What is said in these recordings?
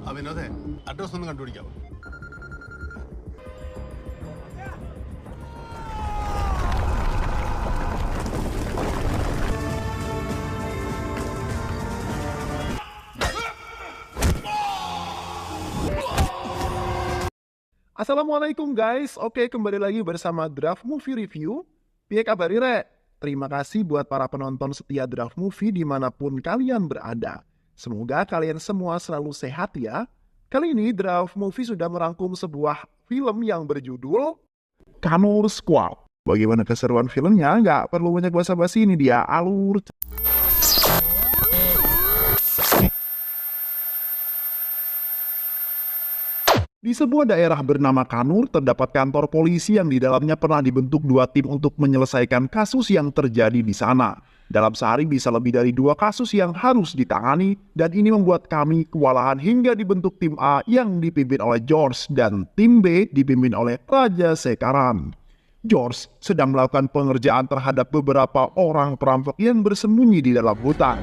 അവനതെ അഡ്രസ് ഒന്ന് കണ്ടുപിടിക്കാവോ? Assalamualaikum guys, oke kembali lagi bersama Draft Movie Review. Piye kabar Rek? Terima kasih buat para penonton setia Draft Movie dimanapun kalian berada. Semoga kalian semua selalu sehat ya. Kali ini Draft Movie sudah merangkum sebuah film yang berjudul Kanur Squad. Bagaimana keseruan filmnya? Nggak perlu banyak basa-basi, ini dia alur. Di sebuah daerah bernama Kanur, terdapat kantor polisi yang di dalamnya pernah dibentuk dua tim untuk menyelesaikan kasus yang terjadi di sana. Dalam sehari bisa lebih dari 2 kasus yang harus ditangani, dan ini membuat kami kewalahan hingga dibentuk tim A yang dipimpin oleh George dan tim B dipimpin oleh Raja Sekaran. George sedang melakukan pengerjaan terhadap beberapa orang perampok yang bersembunyi di dalam hutan.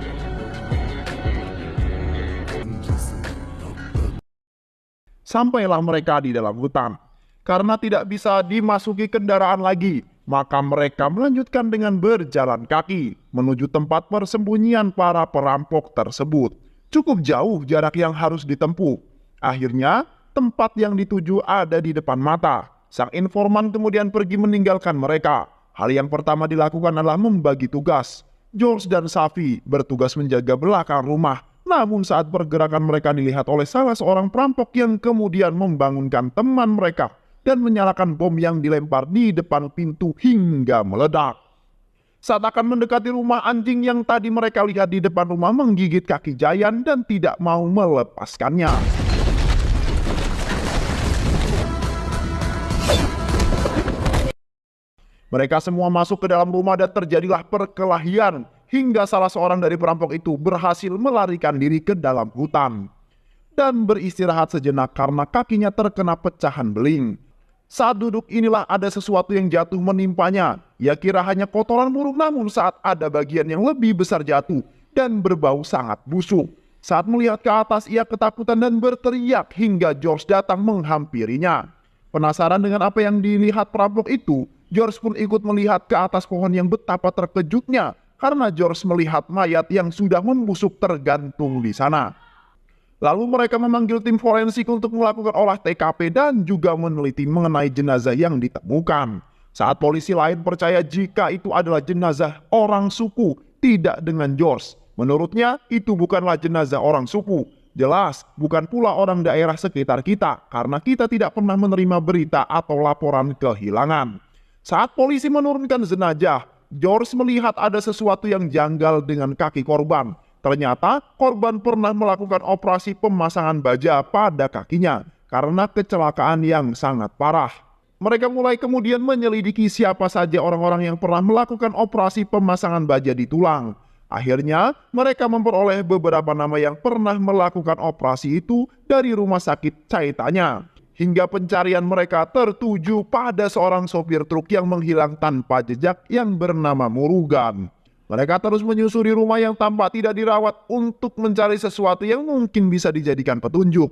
Sampailah mereka di dalam hutan. Karena tidak bisa dimasuki kendaraan lagi, maka mereka melanjutkan dengan berjalan kaki menuju tempat persembunyian para perampok tersebut. Cukup jauh jarak yang harus ditempuh. Akhirnya, tempat yang dituju ada di depan mata. Sang informan kemudian pergi meninggalkan mereka. Hal yang pertama dilakukan adalah membagi tugas. George dan Safi bertugas menjaga belakang rumah. Namun saat pergerakan mereka dilihat oleh salah seorang perampok yang kemudian membangunkan teman mereka dan menyalakan bom yang dilempar di depan pintu hingga meledak. Saat akan mendekati rumah, anjing yang tadi mereka lihat di depan rumah menggigit kaki Jayan dan tidak mau melepaskannya. Mereka semua masuk ke dalam rumah dan terjadilah perkelahian hingga salah seorang dari perampok itu berhasil melarikan diri ke dalam hutan dan beristirahat sejenak karena kakinya terkena pecahan beling. Saat duduk inilah ada sesuatu yang jatuh menimpanya. Ia kira hanya kotoran burung, namun saat ada bagian yang lebih besar jatuh dan berbau sangat busuk. Saat melihat ke atas ia ketakutan dan berteriak hingga George datang menghampirinya. Penasaran dengan apa yang dilihat perampok itu, George pun ikut melihat ke atas pohon yang betapa terkejutnya karena George melihat mayat yang sudah membusuk tergantung di sana. Lalu mereka memanggil tim forensik untuk melakukan olah TKP dan juga meneliti mengenai jenazah yang ditemukan. Saat polisi lain percaya jika itu adalah jenazah orang suku, tidak dengan George. Menurutnya itu bukanlah jenazah orang suku. Jelas bukan pula orang daerah sekitar kita karena kita tidak pernah menerima berita atau laporan kehilangan. Saat polisi menurunkan jenazah, George melihat ada sesuatu yang janggal dengan kaki korban. Ternyata korban pernah melakukan operasi pemasangan baja pada kakinya karena kecelakaan yang sangat parah. Mereka mulai kemudian menyelidiki siapa saja orang-orang yang pernah melakukan operasi pemasangan baja di tulang. Akhirnya mereka memperoleh beberapa nama yang pernah melakukan operasi itu dari rumah sakit Caitanya. Hingga pencarian mereka tertuju pada seorang sopir truk yang menghilang tanpa jejak yang bernama Murugan. Mereka terus menyusuri rumah yang tampak tidak dirawat untuk mencari sesuatu yang mungkin bisa dijadikan petunjuk.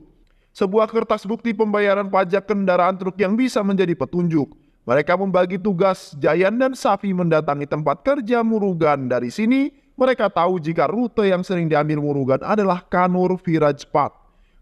Sebuah kertas bukti pembayaran pajak kendaraan truk yang bisa menjadi petunjuk. Mereka membagi tugas, Jayan dan Safi mendatangi tempat kerja Murugan. Dari sini, mereka tahu jika rute yang sering diambil Murugan adalah Kanur Virajpat.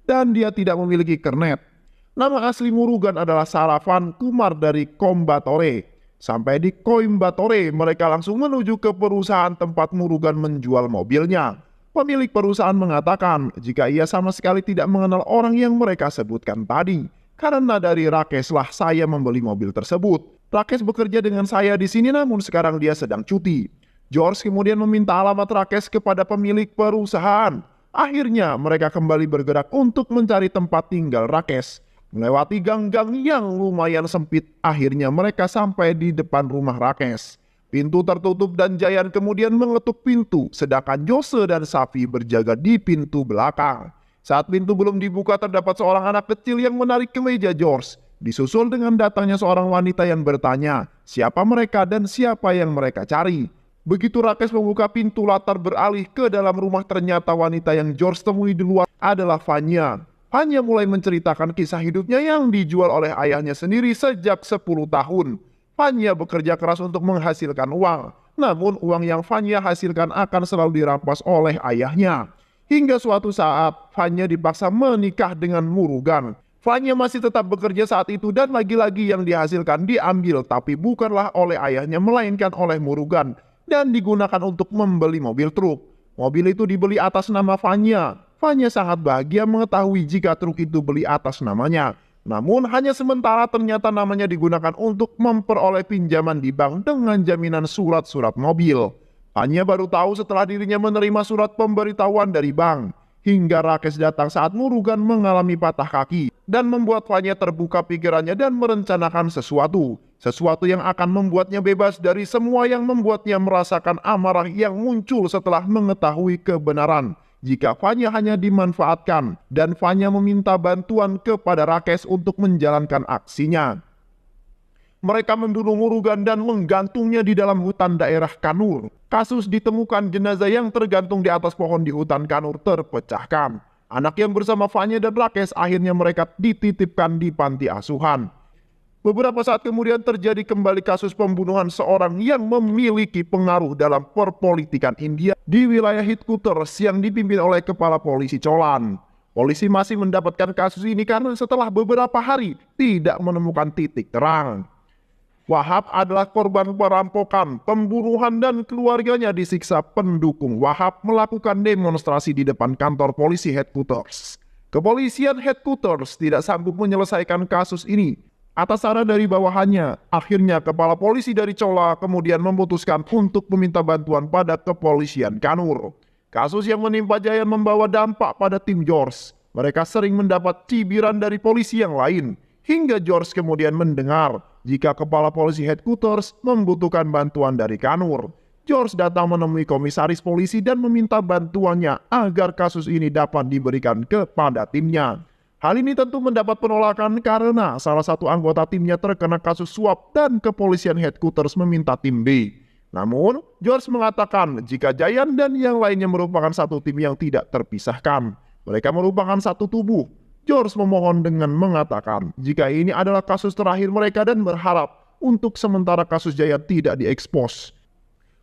Dan dia tidak memiliki kernet. Nama asli Murugan adalah Saravan Kumar dari Kombatore. Sampai di Coimbatore, mereka langsung menuju ke perusahaan tempat Murugan menjual mobilnya. Pemilik perusahaan mengatakan jika ia sama sekali tidak mengenal orang yang mereka sebutkan tadi. Karena dari Rakesh lah saya membeli mobil tersebut. Rakesh bekerja dengan saya di sini namun sekarang dia sedang cuti. George kemudian meminta alamat Rakesh kepada pemilik perusahaan. Akhirnya mereka kembali bergerak untuk mencari tempat tinggal Rakesh. Melewati gang-gang yang lumayan sempit, akhirnya mereka sampai di depan rumah Rakesh. Pintu tertutup dan Jayan kemudian mengetuk pintu, sedangkan Jose dan Safi berjaga di pintu belakang. Saat pintu belum dibuka, terdapat seorang anak kecil yang menarik kemeja George. Disusul dengan datangnya seorang wanita yang bertanya, siapa mereka dan siapa yang mereka cari. Begitu Rakesh membuka pintu latar beralih ke dalam rumah, ternyata wanita yang George temui di luar adalah Vanya. Fanya mulai menceritakan kisah hidupnya yang dijual oleh ayahnya sendiri sejak 10 tahun. Fanya bekerja keras untuk menghasilkan uang, namun uang yang Fanya hasilkan akan selalu dirampas oleh ayahnya. Hingga suatu saat, Fanya dipaksa menikah dengan Murugan. Fanya masih tetap bekerja saat itu dan lagi-lagi yang dihasilkan diambil, tapi bukanlah oleh ayahnya melainkan oleh Murugan dan digunakan untuk membeli mobil truk. Mobil itu dibeli atas nama Fanya. Fanya sangat bahagia mengetahui jika truk itu beli atas namanya. Namun hanya sementara ternyata namanya digunakan untuk memperoleh pinjaman di bank dengan jaminan surat-surat mobil. Fanya baru tahu setelah dirinya menerima surat pemberitahuan dari bank. Hingga Rakesh datang saat Murugan mengalami patah kaki dan membuat Fanya terbuka pikirannya dan merencanakan sesuatu. Sesuatu yang akan membuatnya bebas dari semua yang membuatnya merasakan amarah yang muncul setelah mengetahui kebenaran. Jika Fanya hanya dimanfaatkan dan Fanya meminta bantuan kepada Rakesh untuk menjalankan aksinya. Mereka membunuh Murugan dan menggantungnya di dalam hutan daerah Kanur. Kasus ditemukan jenazah yang tergantung di atas pohon di hutan Kanur terpecahkan. Anak yang bersama Fanya dan Rakesh akhirnya mereka dititipkan di panti asuhan. Beberapa saat kemudian terjadi kembali kasus pembunuhan seorang yang memiliki pengaruh dalam perpolitikan India di wilayah headquarters yang dipimpin oleh Kepala Polisi Cholan. Polisi masih mendapatkan kasus ini karena setelah beberapa hari tidak menemukan titik terang. Wahab adalah korban perampokan, pembunuhan dan keluarganya disiksa pendukung Wahab melakukan demonstrasi di depan kantor polisi headquarters. Kepolisian headquarters tidak sanggup menyelesaikan kasus ini. Atas saran dari bawahannya, akhirnya kepala polisi dari Chola kemudian memutuskan untuk meminta bantuan pada kepolisian Kanur. Kasus yang menimpa Jayan membawa dampak pada tim George. Mereka sering mendapat cibiran dari polisi yang lain, hingga George kemudian mendengar jika kepala polisi headquarters membutuhkan bantuan dari Kanur. George datang menemui komisaris polisi dan meminta bantuannya agar kasus ini dapat diberikan kepada timnya. Hal ini tentu mendapat penolakan karena salah satu anggota timnya terkena kasus suap dan kepolisian headquarters meminta tim B. Namun, George mengatakan jika Jayan dan yang lainnya merupakan satu tim yang tidak terpisahkan. Mereka merupakan satu tubuh. George memohon dengan mengatakan jika ini adalah kasus terakhir mereka dan berharap untuk sementara kasus Jayan tidak diekspos.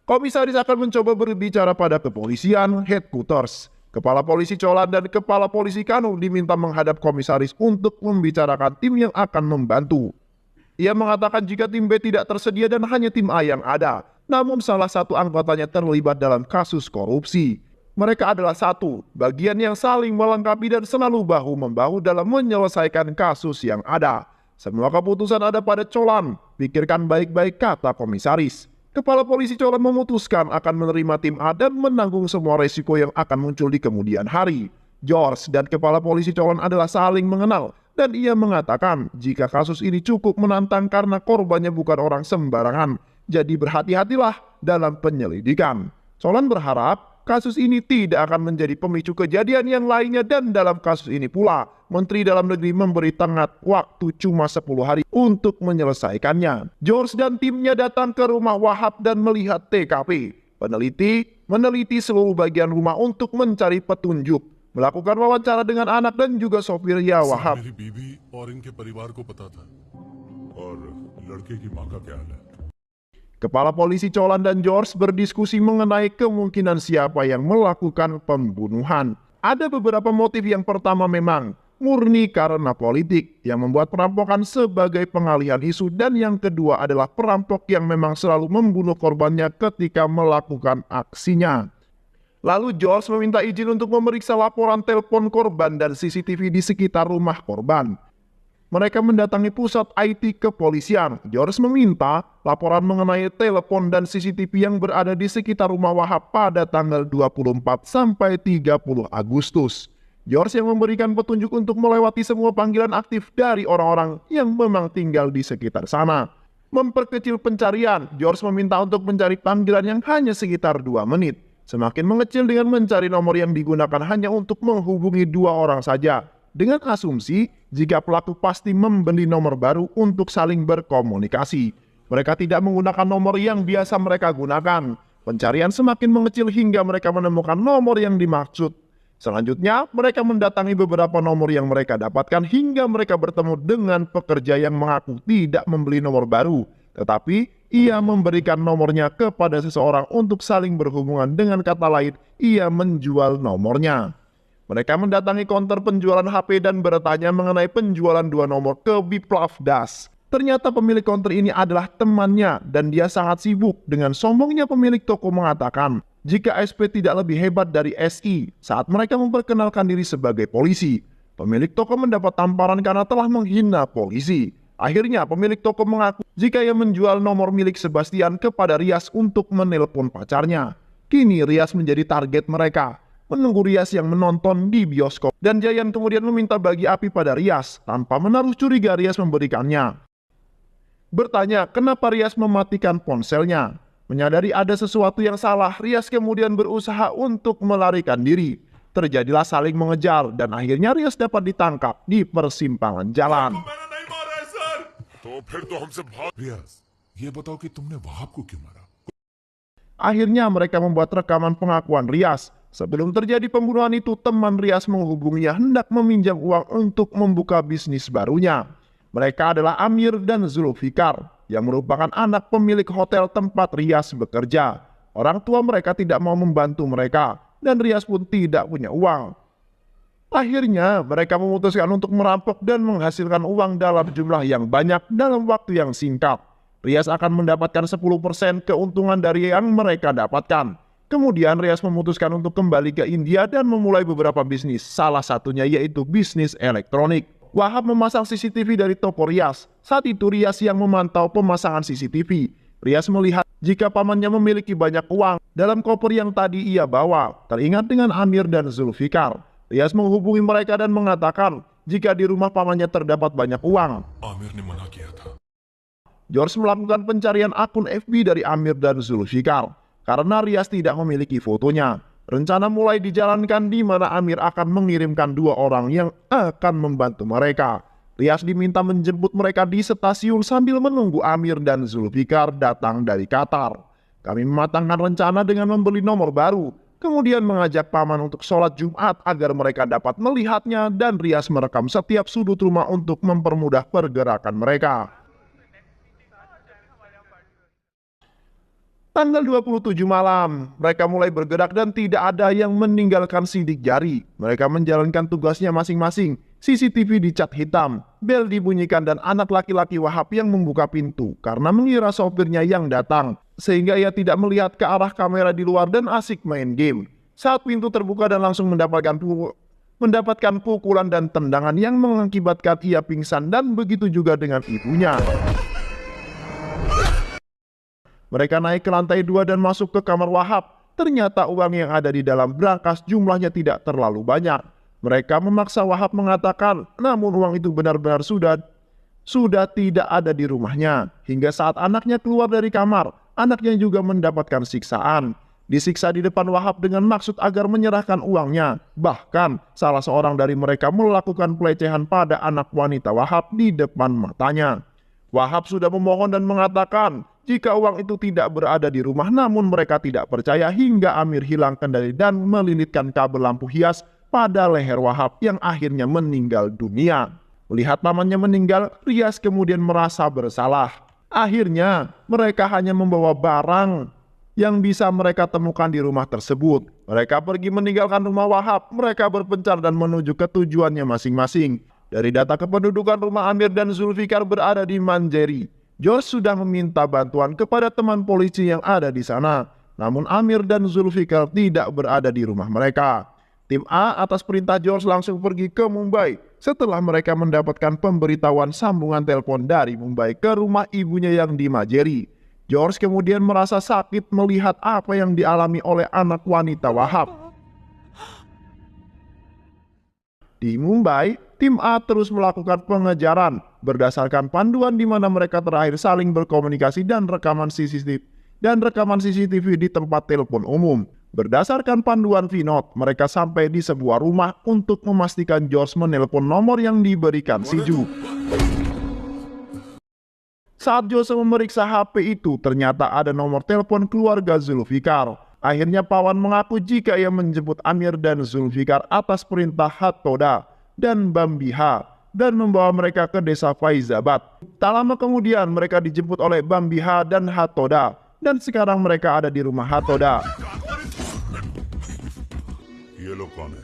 Komisaris akan mencoba berbicara pada kepolisian headquarters. Kepala polisi Cholan dan kepala polisi Kanur diminta menghadap komisaris untuk membicarakan tim yang akan membantu. Ia mengatakan jika tim B tidak tersedia dan hanya tim A yang ada, namun salah satu anggotanya terlibat dalam kasus korupsi. Mereka adalah satu bagian yang saling melengkapi dan selalu bahu-membahu dalam menyelesaikan kasus yang ada. Semua keputusan ada pada Cholan, pikirkan baik-baik, kata komisaris. Kepala polisi Cholan memutuskan akan menerima tim A dan menanggung semua resiko yang akan muncul di kemudian hari. George dan kepala polisi Cholan adalah saling mengenal dan ia mengatakan jika kasus ini cukup menantang karena korbannya bukan orang sembarangan. Jadi berhati-hatilah dalam penyelidikan. Cholan berharap kasus ini tidak akan menjadi pemicu kejadian yang lainnya dan dalam kasus ini pula Menteri Dalam Negeri memberi tenggat waktu cuma 10 hari untuk menyelesaikannya. George dan timnya datang ke rumah Wahab dan melihat TKP. Peneliti meneliti seluruh bagian rumah untuk mencari petunjuk, melakukan wawancara dengan anak dan juga sopirnya Wahab. मेरी बीवी और इनके परिवार को पता था और लड़के की माँ का क्या हाल है? Kepala polisi Cholan dan George berdiskusi mengenai kemungkinan siapa yang melakukan pembunuhan. Ada beberapa motif. Yang pertama memang murni karena politik yang membuat perampokan sebagai pengalihan isu, dan yang kedua adalah perampok yang memang selalu membunuh korbannya ketika melakukan aksinya. Lalu George meminta izin untuk memeriksa laporan telepon korban dan CCTV di sekitar rumah korban. Mereka mendatangi pusat IT kepolisian. George meminta laporan mengenai telepon dan CCTV yang berada di sekitar rumah Wahab pada tanggal 24 sampai 30 Agustus. George yang memberikan petunjuk untuk melewati semua panggilan aktif dari orang-orang yang memang tinggal di sekitar sana. Memperkecil pencarian, George meminta untuk mencari panggilan yang hanya sekitar 2 menit. Semakin mengecil dengan mencari nomor yang digunakan hanya untuk menghubungi 2 orang saja, dengan asumsi jika pelaku pasti membeli nomor baru untuk saling berkomunikasi. Mereka tidak menggunakan nomor yang biasa mereka gunakan. Pencarian semakin mengecil hingga mereka menemukan nomor yang dimaksud. Selanjutnya, mereka mendatangi beberapa nomor yang mereka dapatkan hingga mereka bertemu dengan pekerja yang mengaku tidak membeli nomor baru, tetapi ia memberikan nomornya kepada seseorang untuk saling berhubungan. Dengan kata lain, ia menjual nomornya. Mereka mendatangi counter penjualan HP dan bertanya mengenai penjualan 2 nomor ke Biplav Das. Ternyata pemilik counter ini adalah temannya dan dia sangat sibuk. Dengan sombongnya pemilik toko mengatakan jika SP tidak lebih hebat dari SI saat mereka memperkenalkan diri sebagai polisi. Pemilik toko mendapat tamparan karena telah menghina polisi. Akhirnya pemilik toko mengaku jika ia menjual nomor milik Sebastian kepada Rias untuk menelpon pacarnya. Kini Rias menjadi target mereka. Menunggu Rias yang menonton di bioskop. Dan Jayan kemudian meminta bagi api pada Rias. Tanpa menaruh curiga, Rias memberikannya. Bertanya kenapa Rias mematikan ponselnya. Menyadari ada sesuatu yang salah, Rias kemudian berusaha untuk melarikan diri. Terjadilah saling mengejar dan akhirnya Rias dapat ditangkap di persimpangan jalan. रियाज, ये बताओ कि तुमने वहाब को क्यों मारा? Akhirnya mereka membuat rekaman pengakuan Rias. Sebelum terjadi pembunuhan itu, teman Rias menghubunginya hendak meminjam uang untuk membuka bisnis barunya. Mereka adalah Amir dan Zulfikar yang merupakan anak pemilik hotel tempat Rias bekerja. Orang tua mereka tidak mau membantu mereka dan Rias pun tidak punya uang. Akhirnya mereka memutuskan untuk merampok dan menghasilkan uang dalam jumlah yang banyak dalam waktu yang singkat. Rias akan mendapatkan 10% keuntungan dari yang mereka dapatkan. Kemudian Rias memutuskan untuk kembali ke India dan memulai beberapa bisnis, salah satunya yaitu bisnis elektronik. Wahab memasang CCTV dari toko Rias. Saat itu Rias yang memantau pemasangan CCTV. Rias melihat jika pamannya memiliki banyak uang dalam koper yang tadi ia bawa. Teringat dengan Amir dan Zulfikar. Rias menghubungi mereka dan mengatakan jika di rumah pamannya terdapat banyak uang. Aamir ने मना किया था। George melakukan pencarian akun FB dari Amir dan Zulfikar karena Rias tidak memiliki fotonya. Rencana mulai dijalankan di mana Amir akan mengirimkan 2 orang yang akan membantu mereka. Rias diminta menjemput mereka di stasiun sambil menunggu Amir dan Zulfikar datang dari Qatar. Kami mematangkan rencana dengan membeli nomor baru, kemudian mengajak paman untuk sholat Jumat agar mereka dapat melihatnya dan Rias merekam setiap sudut rumah untuk mempermudah pergerakan mereka. Tanggal 27 malam, mereka mulai bergerak dan tidak ada yang meninggalkan sidik jari. Mereka menjalankan tugasnya masing-masing. CCTV dicat hitam, bel dibunyikan dan anak laki-laki Wahab yang membuka pintu karena mengira sopirnya yang datang. Sehingga ia tidak melihat ke arah kamera di luar dan asik main game. Saat pintu terbuka dan langsung mendapatkan pukulan dan tendangan yang mengakibatkan ia pingsan dan begitu juga dengan ibunya. Mereka naik ke lantai 2 dan masuk ke kamar Wahab. Ternyata uang yang ada di dalam brankas jumlahnya tidak terlalu banyak. Mereka memaksa Wahab mengatakan, namun uang itu benar-benar sudah tidak ada di rumahnya. Hingga saat anaknya keluar dari kamar, anaknya juga mendapatkan siksaan. Disiksa di depan Wahab dengan maksud agar menyerahkan uangnya. Bahkan salah seorang dari mereka melakukan pelecehan pada anak wanita Wahab di depan matanya. Wahab sudah memohon dan mengatakan jika uang itu tidak berada di rumah, namun mereka tidak percaya hingga Amir hilang kendali dan melilitkan kabel lampu hias pada leher Wahab yang akhirnya meninggal dunia. Melihat pamannya meninggal, Rias kemudian merasa bersalah. Akhirnya mereka hanya membawa barang yang bisa mereka temukan di rumah tersebut. Mereka pergi meninggalkan rumah Wahab. Mereka berpencar dan menuju ke tujuannya masing-masing. Dari data kependudukan rumah Amir dan Zulfikar berada di Manjeri. George sudah meminta bantuan kepada teman polisi yang ada di sana. Namun Amir dan Zulfikar tidak berada di rumah mereka. Tim A atas perintah George langsung pergi ke Mumbai. Setelah mereka mendapatkan pemberitahuan sambungan telepon dari Mumbai ke rumah ibunya yang di Manjeri. George kemudian merasa sakit melihat apa yang dialami oleh anak wanita Wahab. Di Mumbai, tim A terus melakukan pengejaran berdasarkan panduan di mana mereka terakhir saling berkomunikasi dan rekaman CCTV di tempat telepon umum. Berdasarkan panduan Vinod, mereka sampai di sebuah rumah untuk memastikan George menelpon nomor yang diberikan si Ju. Saat George memeriksa HP itu, ternyata ada nomor telepon keluarga Zulfikar. Akhirnya Pawan mengaku jika ia menjemput Amir dan Zulfikar atas perintah Hathoda dan Bambiha dan membawa mereka ke desa Faizabad. Tak lama kemudian mereka dijemput oleh Bambiha dan Hathoda dan sekarang mereka ada di rumah Hathoda. ये लोग कौन है?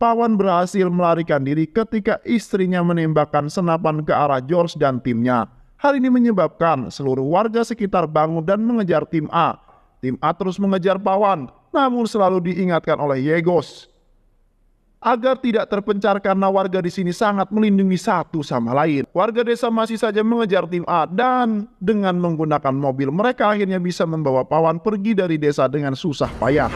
Pawan berhasil melarikan diri ketika istrinya menembakkan senapan ke arah George dan timnya. Hal ini menyebabkan seluruh warga sekitar bangun dan mengejar tim A. Tim A terus mengejar Pawan, namun selalu diingatkan oleh Yegos agar tidak terpencar karena warga di sini sangat melindungi satu sama lain. Warga desa masih saja mengejar tim A dan dengan menggunakan mobil mereka akhirnya bisa membawa Pawan pergi dari desa dengan susah payah.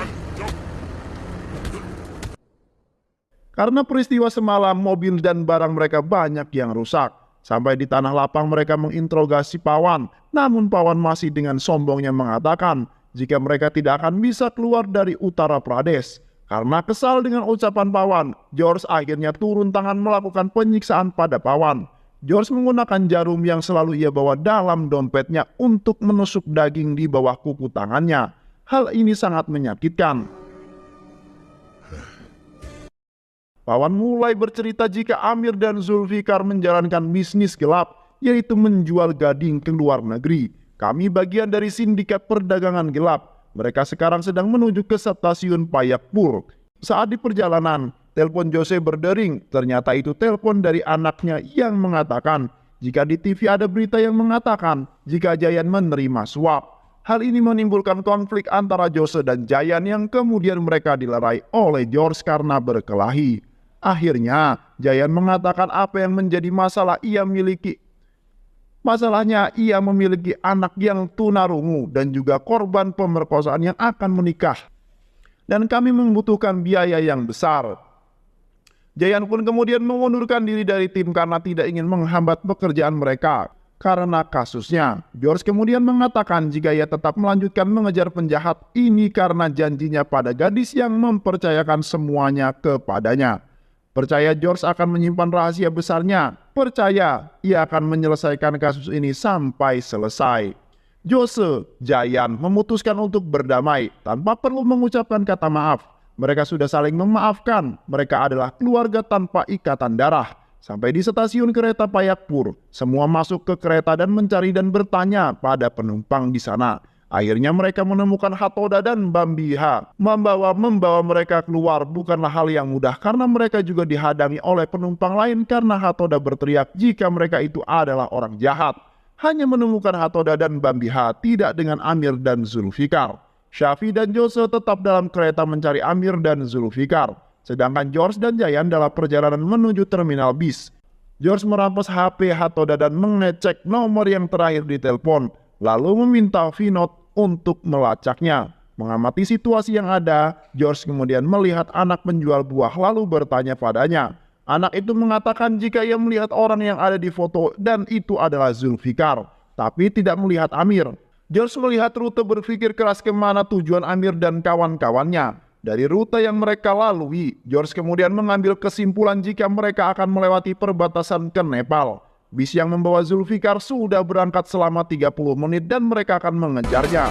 Karena peristiwa semalam, mobil dan barang mereka banyak yang rusak. Sampai di tanah lapang mereka menginterogasi Pawan, namun Pawan masih dengan sombongnya mengatakan jika mereka tidak akan bisa keluar dari Utara Pradesh. Karena kesal dengan ucapan Pawan, George akhirnya turun tangan melakukan penyiksaan pada Pawan. George menggunakan jarum yang selalu ia bawa dalam dompetnya untuk menusuk daging di bawah kuku tangannya. Hal ini sangat menyakitkan. Pawan mulai bercerita jika Amir dan Zulfikar menjalankan bisnis gelap, yaitu menjual gading ke luar negeri. Kami bagian dari sindikat perdagangan gelap. Mereka sekarang sedang menuju ke stasiun Payakpur. Saat di perjalanan, telepon Jose berdering. Ternyata itu telepon dari anaknya yang mengatakan jika di TV ada berita yang mengatakan jika Jayan menerima suap. Hal ini menimbulkan konflik antara Jose dan Jayan yang kemudian mereka dilerai oleh George karena berkelahi. Akhirnya, Jayan mengatakan apa yang menjadi masalah ia miliki. Masalahnya, ia memiliki anak yang tunarungu dan juga korban pemerkosaan yang akan menikah. Dan kami membutuhkan biaya yang besar. Jayan pun kemudian mengundurkan diri dari tim karena tidak ingin menghambat pekerjaan mereka. Karena kasusnya, George kemudian mengatakan jika ia tetap melanjutkan mengejar penjahat ini karena janjinya pada gadis yang mempercayakan semuanya kepadanya. Percaya George akan menyimpan rahasia besarnya. Percaya ia akan menyelesaikan kasus ini sampai selesai. Jose, Jayan memutuskan untuk berdamai tanpa perlu mengucapkan kata maaf. Mereka sudah saling memaafkan. Mereka adalah keluarga tanpa ikatan darah. Sampai di stasiun kereta Payakpur, semua masuk ke kereta dan mencari dan bertanya pada penumpang di sana. Akhirnya mereka menemukan Hathoda dan Bambiha. Membawa mereka keluar bukanlah hal yang mudah karena mereka juga dihadang oleh penumpang lain karena Hathoda berteriak jika mereka itu adalah orang jahat. Hanya menemukan Hathoda dan Bambiha, tidak dengan Amir dan Zulfikar. Syafi dan Jose tetap dalam kereta mencari Amir dan Zulfikar. Sedangkan George dan Jayan dalam perjalanan menuju terminal bis. George merampas HP Hathoda dan mengecek nomor yang terakhir di telepon. Lalu meminta Vinod untuk melacaknya. Mengamati situasi yang ada, George kemudian melihat anak penjual buah lalu bertanya padanya. Anak itu mengatakan jika ia melihat orang yang ada di foto dan itu adalah Zulfikar, tapi tidak melihat Amir. George melihat rute berpikir keras kemana tujuan Amir dan kawan-kawannya. Dari rute yang mereka lalui, George kemudian mengambil kesimpulan jika mereka akan melewati perbatasan ke Nepal. Bis yang membawa Zulfikar sudah berangkat selama 30 menit dan mereka akan mengejarnya.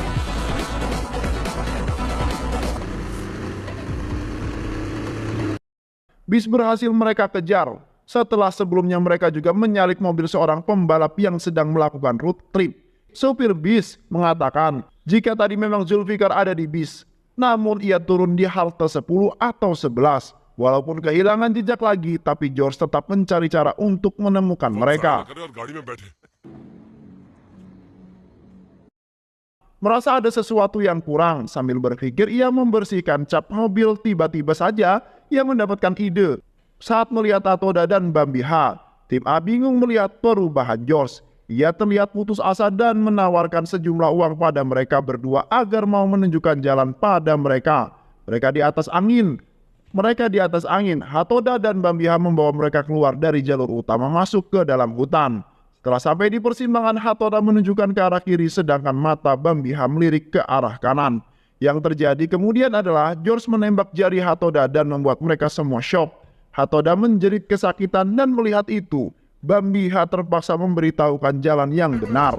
Bis berhasil mereka kejar. Setelah sebelumnya mereka juga menyalip mobil seorang pembalap yang sedang melakukan road trip. Sopir bis mengatakan jika tadi memang Zulfikar ada di bis, namun ia turun di halte 10 atau 11. Walaupun kehilangan jejak lagi, tapi George tetap mencari cara untuk menemukan mereka. Merasa ada sesuatu yang kurang, sambil berpikir ia membersihkan cap mobil, tiba-tiba saja ia mendapatkan ide. Saat melihat Hathoda dan Bambiha, tim A bingung melihat perubahan George. Ia terlihat putus asa dan menawarkan sejumlah uang pada mereka berdua agar mau menunjukkan jalan pada mereka. Mereka di atas angin. Hathoda dan Bambiha membawa mereka keluar dari jalur utama masuk ke dalam hutan. Setelah sampai di persimpangan, Hathoda menunjukkan ke arah kiri sedangkan mata Bambiha melirik ke arah kanan. Yang terjadi kemudian adalah George menembak jari Hathoda dan membuat mereka semua syok. Hathoda menjerit kesakitan dan melihat itu, Bambiha terpaksa memberitahukan jalan yang benar.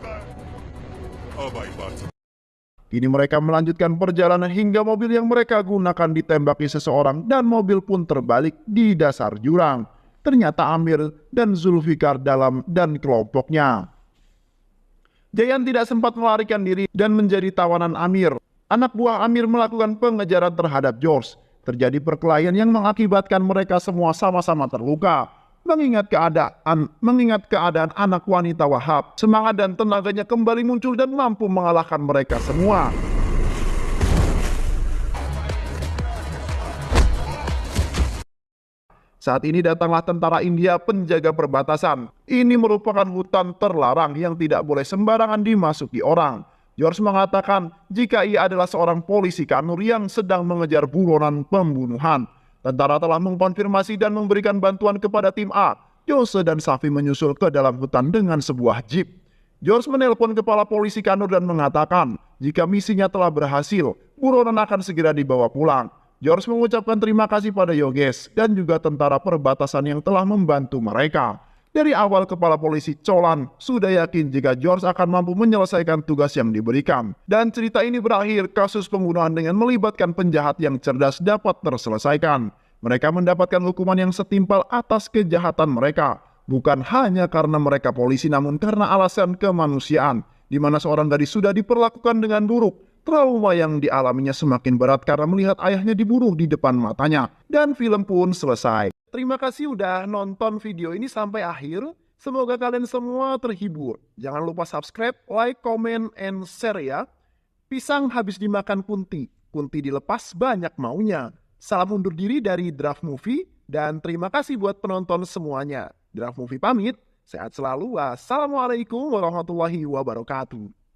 Kini mereka melanjutkan perjalanan hingga mobil yang mereka gunakan ditembaki seseorang dan mobil pun terbalik di dasar jurang. Ternyata Amir dan Zulfikar dan kelompoknya. Jayan tidak sempat melarikan diri dan menjadi tawanan Amir. Anak buah Amir melakukan pengejaran terhadap George. Terjadi perkelahian yang mengakibatkan mereka semua sama-sama terluka. Mengingat keadaan anak wanita Wahab, semangat dan tenaganya kembali muncul dan mampu mengalahkan mereka semua. Saat ini datanglah tentara India penjaga perbatasan. Ini merupakan hutan terlarang yang tidak boleh sembarangan dimasuki orang. George mengatakan jika ia adalah seorang polisi Kanur yang sedang mengejar buronan pembunuhan. Tentara telah mengkonfirmasi dan memberikan bantuan kepada tim A. Jose dan Safi menyusul ke dalam hutan dengan sebuah jeep. George menelpon kepala polisi Kanur dan mengatakan jika misinya telah berhasil, buronan akan segera dibawa pulang. George mengucapkan terima kasih pada Yogesh dan juga tentara perbatasan yang telah membantu mereka. Dari awal kepala polisi Cholan sudah yakin jika George akan mampu menyelesaikan tugas yang diberikan. Dan cerita ini berakhir, kasus pembunuhan dengan melibatkan penjahat yang cerdas dapat terselesaikan. Mereka mendapatkan hukuman yang setimpal atas kejahatan mereka. Bukan hanya karena mereka polisi namun karena alasan kemanusiaan. Di mana seorang gadis sudah diperlakukan dengan buruk. Trauma yang dialaminya semakin berat karena melihat ayahnya dibunuh di depan matanya. Dan film pun selesai. Terima kasih udah nonton video ini sampai akhir. Semoga kalian semua terhibur. Jangan lupa subscribe, like, comment, and share ya. Pisang habis dimakan kunti. Kunti dilepas banyak maunya. Salam undur diri dari Draft Movie. Dan terima kasih buat penonton semuanya. Draft Movie pamit. Sehat selalu. Wassalamualaikum warahmatullahi wabarakatuh.